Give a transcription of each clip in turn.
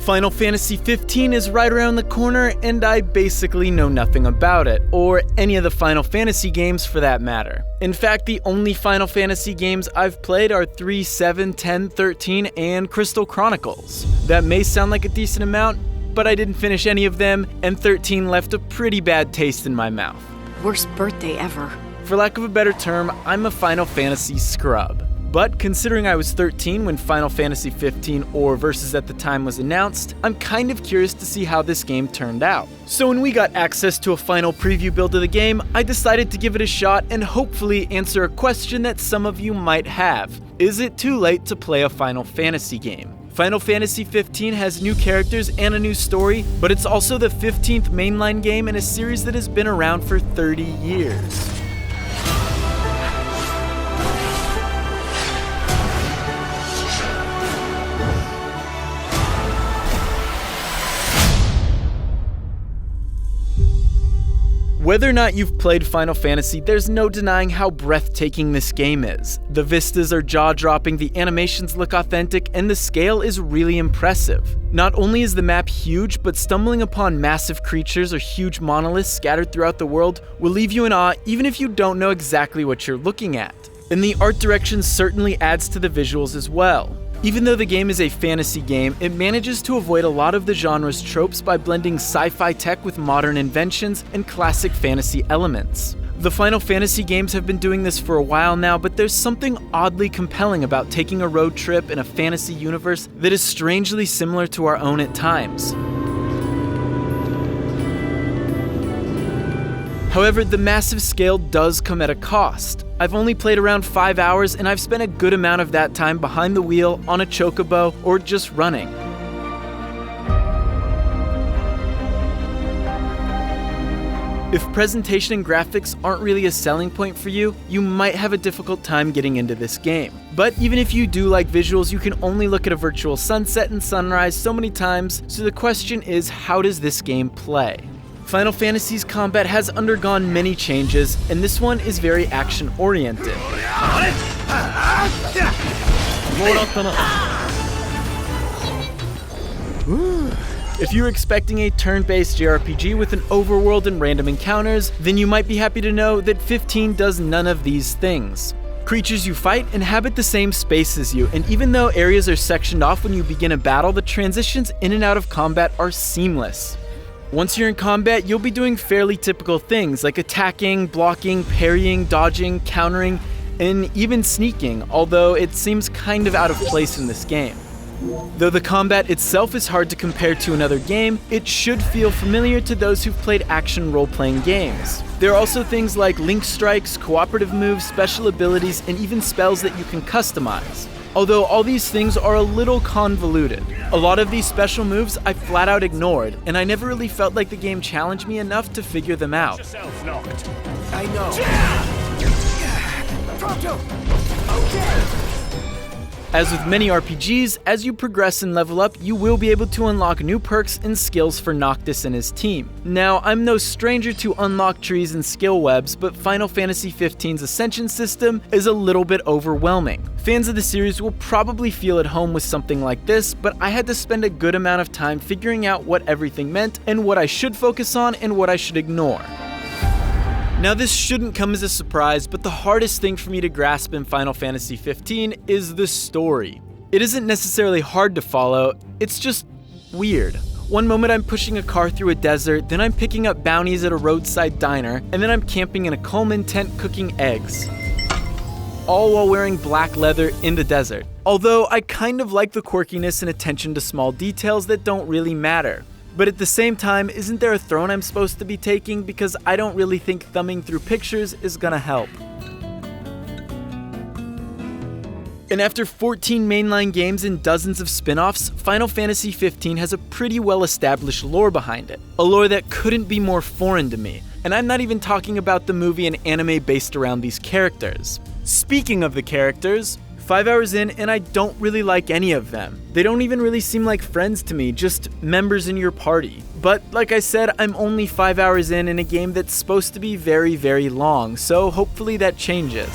Final Fantasy 15 is right around the corner, and I basically know nothing about it, or any of the Final Fantasy games for that matter. In fact, the only Final Fantasy games I've played are 3, 7, 10, 13, and Crystal Chronicles. That may sound like a decent amount, but I didn't finish any of them, and 13 left a pretty bad taste in my mouth. Worst birthday ever. For lack of a better term, I'm a Final Fantasy scrub. But considering I was 13 when Final Fantasy 15 or Versus at the time was announced, I'm kind of curious to see how this game turned out. So when we got access to a final preview build of the game, I decided to give it a shot and hopefully answer a question that some of you might have. Is it too late to play a Final Fantasy game? Final Fantasy 15 has new characters and a new story, but it's also the 15th mainline game in a series that has been around for 30 years. Whether or not you've played Final Fantasy, there's no denying how breathtaking this game is. The vistas are jaw-dropping, the animations look authentic, and the scale is really impressive. Not only is the map huge, but stumbling upon massive creatures or huge monoliths scattered throughout the world will leave you in awe even if you don't know exactly what you're looking at. And the art direction certainly adds to the visuals as well. Even though the game is a fantasy game, it manages to avoid a lot of the genre's tropes by blending sci-fi tech with modern inventions and classic fantasy elements. The Final Fantasy games have been doing this for a while now, but there's something oddly compelling about taking a road trip in a fantasy universe that is strangely similar to our own at times. However, the massive scale does come at a cost. I've only played around 5 hours, and I've spent a good amount of that time behind the wheel, on a chocobo, or just running. If presentation and graphics aren't really a selling point for you, you might have a difficult time getting into this game. But even if you do like visuals, you can only look at a virtual sunset and sunrise so many times, so the question is, how does this game play? Final Fantasy's combat has undergone many changes, and this one is very action-oriented. If you're expecting a turn-based JRPG with an overworld and random encounters, then you might be happy to know that 15 does none of these things. Creatures you fight inhabit the same space as you, and even though areas are sectioned off when you begin a battle, the transitions in and out of combat are seamless. Once you're in combat, you'll be doing fairly typical things like attacking, blocking, parrying, dodging, countering, and even sneaking, although it seems kind of out of place in this game. Though the combat itself is hard to compare to another game, it should feel familiar to those who've played action role-playing games. There are also things like link strikes, cooperative moves, special abilities, and even spells that you can customize. Although all these things are a little convoluted. A lot of these special moves I flat out ignored, and I never really felt like the game challenged me enough to figure them out. I know. As with many RPGs, as you progress and level up, you will be able to unlock new perks and skills for Noctis and his team. Now, I'm no stranger to unlock trees and skill webs, but Final Fantasy XV's Ascension system is a little bit overwhelming. Fans of the series will probably feel at home with something like this, but I had to spend a good amount of time figuring out what everything meant and what I should focus on and what I should ignore. Now, this shouldn't come as a surprise, but the hardest thing for me to grasp in Final Fantasy 15 is the story. It isn't necessarily hard to follow, it's just weird. One moment I'm pushing a car through a desert, then I'm picking up bounties at a roadside diner, and then I'm camping in a Coleman tent cooking eggs. All while wearing black leather in the desert. Although I kind of like the quirkiness and attention to small details that don't really matter. But at the same time, isn't there a throne I'm supposed to be taking? Because I don't really think thumbing through pictures is gonna help. And after 14 mainline games and dozens of spin-offs, Final Fantasy 15 has a pretty well-established lore behind it. A lore that couldn't be more foreign to me. And I'm not even talking about the movie and anime based around these characters. Speaking of the characters, 5 hours in and I don't really like any of them. They don't even really seem like friends to me, just members in your party. But like I said, I'm only 5 hours in a game that's supposed to be very, very long, so hopefully that changes.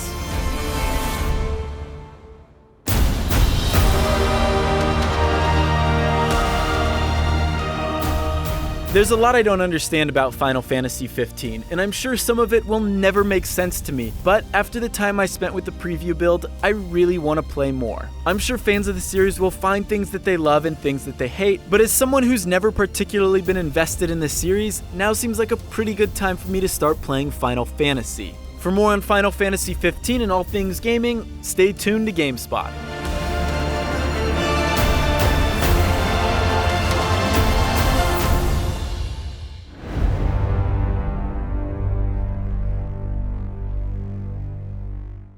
There's a lot I don't understand about Final Fantasy 15, and I'm sure some of it will never make sense to me, but after the time I spent with the preview build, I really want to play more. I'm sure fans of the series will find things that they love and things that they hate, but as someone who's never particularly been invested in the series, now seems like a pretty good time for me to start playing Final Fantasy. For more on Final Fantasy 15 and all things gaming, stay tuned to GameSpot.